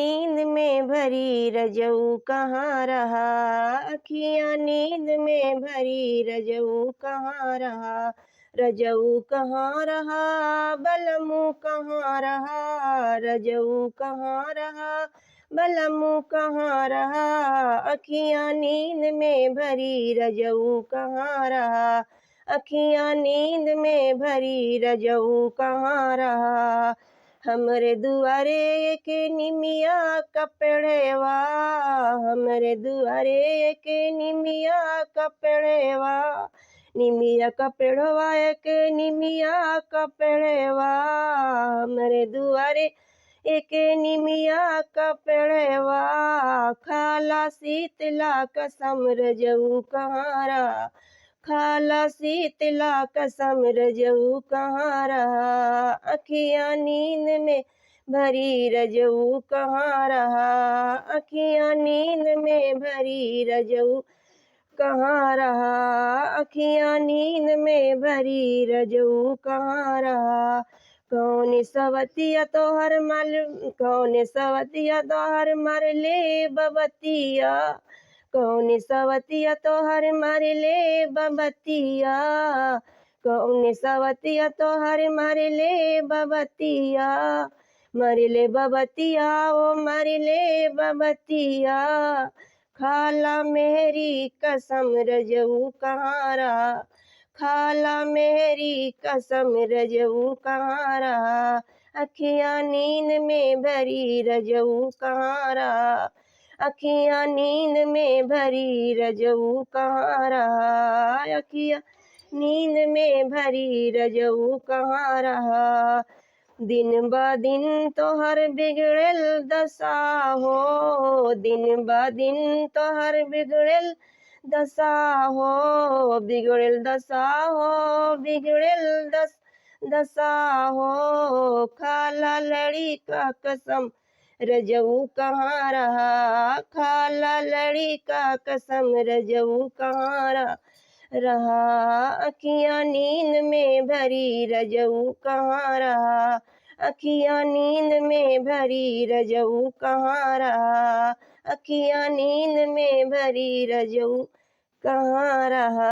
नींद में भरी रजऊ कहाँ रहा, अखियाँ नींद में भरी रजऊ कहाँ रहा, रजऊ कहाँ रहा, बलमू कहाँ रहा, रजऊ कहाँ रहा, बलमू कहाँ रहा, अखियाँ नींद में भरी रजऊ कहाँ रहा, अखियाँ नींद में भरी रजऊ कहाँ रहा। हमरे दुआरे के निमिया का पेड़वा, हमरे दुआरे के निमिया का पेड़वा, निमिया का पेड़वा के निमिया का पेड़वा, हमरे दुआरे एक निमिया का पेड़वा, खाला शीतला कसम रजऊ कहाँ रहा, खाला शीतला कसम रजऊ कहाँ रहा, अखियाँ नींद में भरी रजऊ कहाँ रहा, अखियाँ नींद में भरी रजऊ कहाँ रहा, अखियाँ नींद में भरी रजऊ कहाँ रहा। कौन सवतिया तोहर मल, कौन सवतिया तोहर मरले बबतिया, कौन सवतिया तोहर मरले बबतिया, कौन सवतिया तोहर मरले बबतिया, मरले बबतिया ओ मरले बबतिया, खाला मेरी कसम रजऊ कहाँ रहा, खाला मेरी कसम रजऊ कहाँ रहा, अखियाँ नींद में भरी रजऊ कहाँ रहा, अखियाँ नींद में भरी रजऊ कहाँ रहा, अखियाँ नींद में भरी रजऊ कहाँ रहा। दिन ब दिन तोहर बिगड़ल दशा हो, दिन ब दिन तोहर बिगड़ल दशा हो, बिगड़ल दशा हो, बिगड़ल दशा हो, खाला लड़ी का कसम रजऊ कहाँ रहा, खाला लड़ी का कसम रजऊ कहाँ रहा, अखियाँ नींद में भरी रजऊ कहाँ रहा, अखियाँ नींद में भरी रजऊ कहाँ रहा, अखियाँ नींद में भरी रजऊ कहाँ रहा।